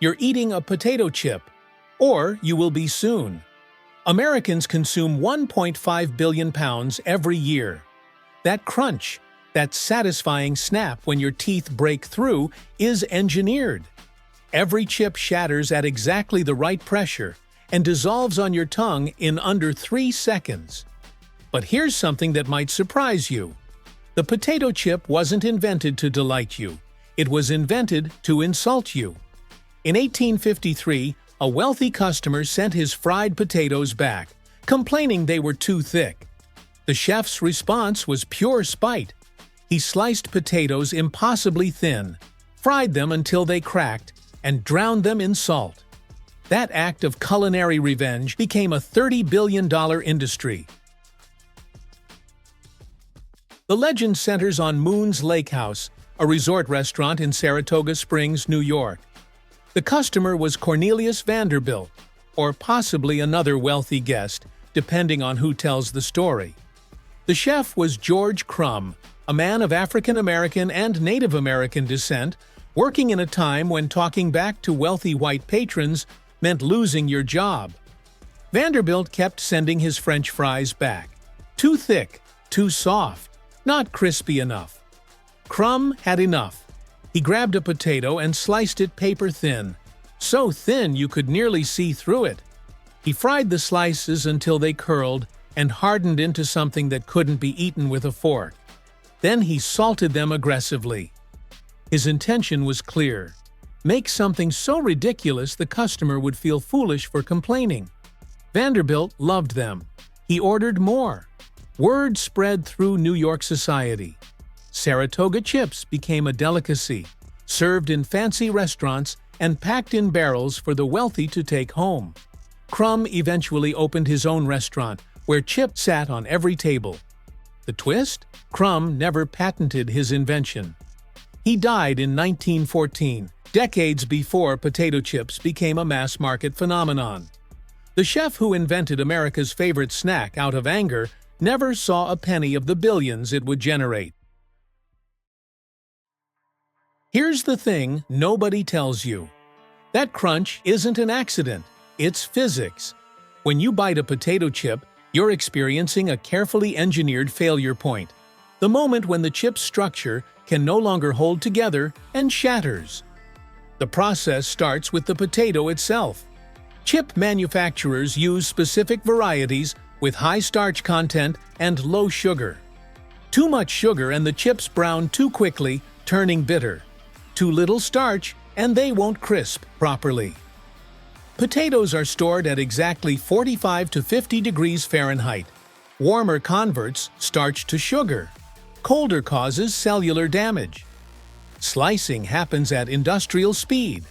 You're eating a potato chip, or you will be soon. Americans consume 1.5 billion pounds every year. That crunch, that satisfying snap when your teeth break through, is engineered. Every chip shatters at exactly the right pressure and dissolves on your tongue in under 3 seconds. But here's something that might surprise you. The potato chip wasn't invented to delight you. It was invented to insult you. In 1853, a wealthy customer sent his fried potatoes back, complaining they were too thick. The chef's response was pure spite. He sliced potatoes impossibly thin, fried them until they cracked, and drowned them in salt. That act of culinary revenge became a $30 billion industry. The legend centers on Moon's Lake House, a resort restaurant in Saratoga Springs, New York. The customer was Cornelius Vanderbilt, or possibly another wealthy guest, depending on who tells the story. The chef was George Crum, a man of African American and Native American descent, working in a time when talking back to wealthy white patrons meant losing your job. Vanderbilt kept sending his French fries back. Too thick, too soft, not crispy enough. Crum had enough. He grabbed a potato and sliced it paper thin, so thin you could nearly see through it. He fried the slices until they curled and hardened into something that couldn't be eaten with a fork. Then he salted them aggressively. His intention was clear. Make something so ridiculous the customer would feel foolish for complaining. Vanderbilt loved them. He ordered more. Word spread through New York society. Saratoga chips became a delicacy, served in fancy restaurants and packed in barrels for the wealthy to take home. Crum eventually opened his own restaurant, where chips sat on every table. The twist? Crum never patented his invention. He died in 1914, decades before potato chips became a mass-market phenomenon. The chef who invented America's favorite snack out of anger never saw a penny of the billions it would generate. Here's the thing nobody tells you. That crunch isn't an accident, it's physics. When you bite a potato chip, you're experiencing a carefully engineered failure point. The moment when the chip's structure can no longer hold together and shatters. The process starts with the potato itself. Chip manufacturers use specific varieties with high starch content and low sugar. Too much sugar and the chips brown too quickly, turning bitter. Too little starch and they won't crisp properly. Potatoes are stored at exactly 45 to 50 degrees Fahrenheit. Warmer converts starch to sugar. Colder causes cellular damage. Slicing happens at industrial speed.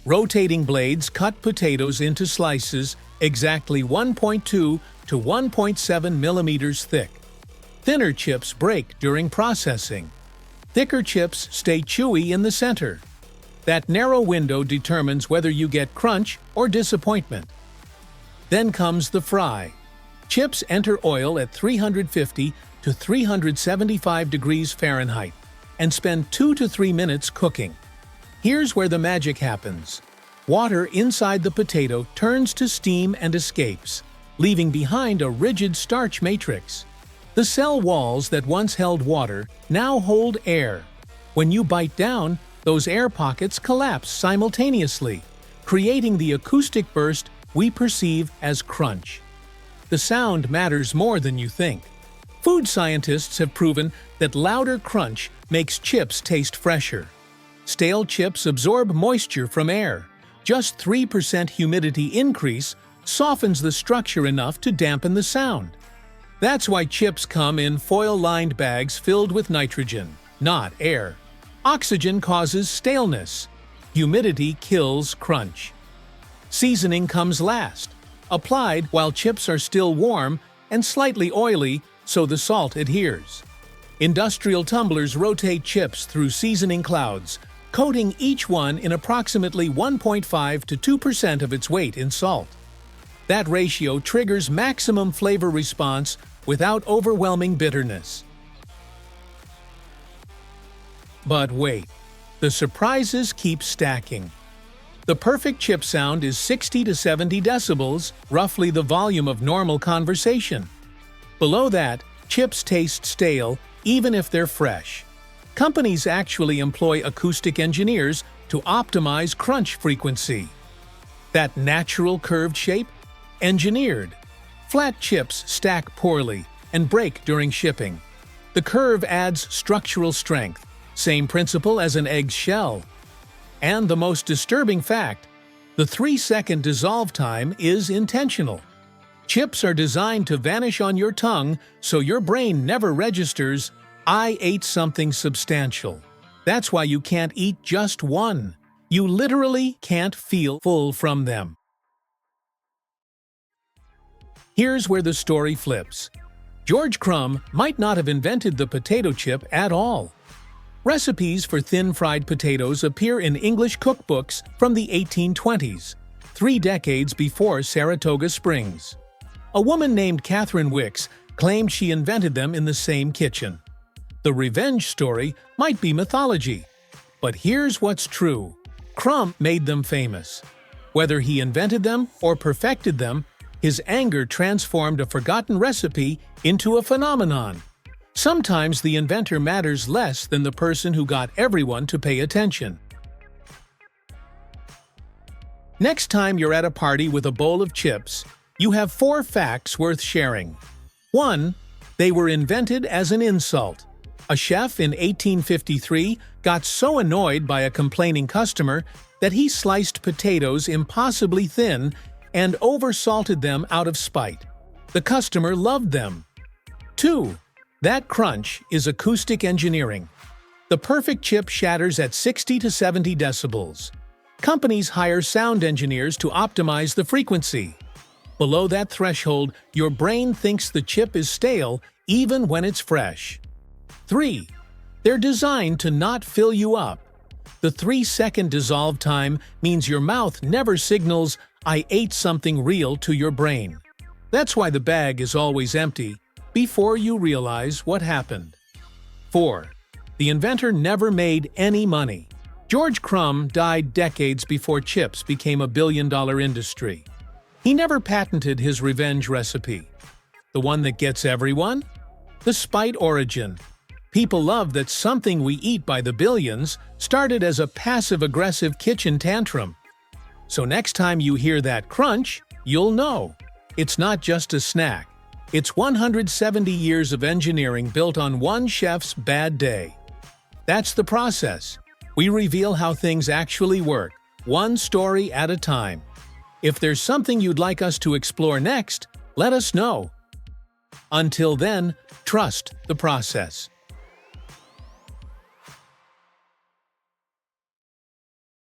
Rotating blades cut potatoes into slices exactly 1.2 to 1.7 millimeters thick. Thinner chips break during processing. Thicker chips stay chewy in the center. That narrow window determines whether you get crunch or disappointment. Then comes the fry. Chips enter oil at 350 to 375 degrees Fahrenheit and spend 2 to 3 minutes cooking. Here's where the magic happens. Water inside the potato turns to steam and escapes, leaving behind a rigid starch matrix. The cell walls that once held water now hold air. When you bite down, those air pockets collapse simultaneously, creating the acoustic burst we perceive as crunch. The sound matters more than you think. Food scientists have proven that louder crunch makes chips taste fresher. Stale chips absorb moisture from air. Just 3% humidity increase softens the structure enough to dampen the sound. That's why chips come in foil-lined bags filled with nitrogen, not air. Oxygen causes staleness. Humidity kills crunch. Seasoning comes last, applied while chips are still warm and slightly oily so the salt adheres. Industrial tumblers rotate chips through seasoning clouds, coating each one in approximately 1.5 to 2% of its weight in salt. That ratio triggers maximum flavor response without overwhelming bitterness. But wait, the surprises keep stacking. The perfect chip sound is 60 to 70 decibels, roughly the volume of normal conversation. Below that, chips taste stale even if they're fresh. Companies actually employ acoustic engineers to optimize crunch frequency. That natural curved shape? Engineered. Flat chips stack poorly and break during shipping. The curve adds structural strength, same principle as an egg's shell. And the most disturbing fact, the 3-second dissolve time is intentional. Chips are designed to vanish on your tongue so your brain never registers, "I ate something substantial." That's why you can't eat just one. You literally can't feel full from them. Here's where the story flips. George Crum might not have invented the potato chip at all. Recipes for thin-fried potatoes appear in English cookbooks from the 1820s, 3 decades before Saratoga Springs. A woman named Catherine Wicks claimed she invented them in the same kitchen. The revenge story might be mythology, but here's what's true. Crum made them famous. Whether he invented them or perfected them, his anger transformed a forgotten recipe into a phenomenon. Sometimes the inventor matters less than the person who got everyone to pay attention. Next time you're at a party with a bowl of chips, you have 4 facts worth sharing. 1. They were invented as an insult. A chef in 1853 got so annoyed by a complaining customer that he sliced potatoes impossibly thin and oversalted them out of spite. The customer loved them. 2. That crunch is acoustic engineering. The perfect chip shatters at 60 to 70 decibels. Companies hire sound engineers to optimize the frequency. Below that threshold, your brain thinks the chip is stale even when it's fresh. 3. They're designed to not fill you up. The 3-second dissolve time means your mouth never signals, "I ate something real" to your brain. That's why the bag is always empty before you realize what happened. 4. The inventor never made any money. George Crum died decades before chips became a billion-dollar industry. He never patented his revenge recipe. The one that gets everyone? The spite origin. People love that something we eat by the billions started as a passive-aggressive kitchen tantrum. So next time you hear that crunch, you'll know. It's not just a snack. It's 170 years of engineering built on one chef's bad day. That's the process. We reveal how things actually work, one story at a time. If there's something you'd like us to explore next, let us know. Until then, trust the process.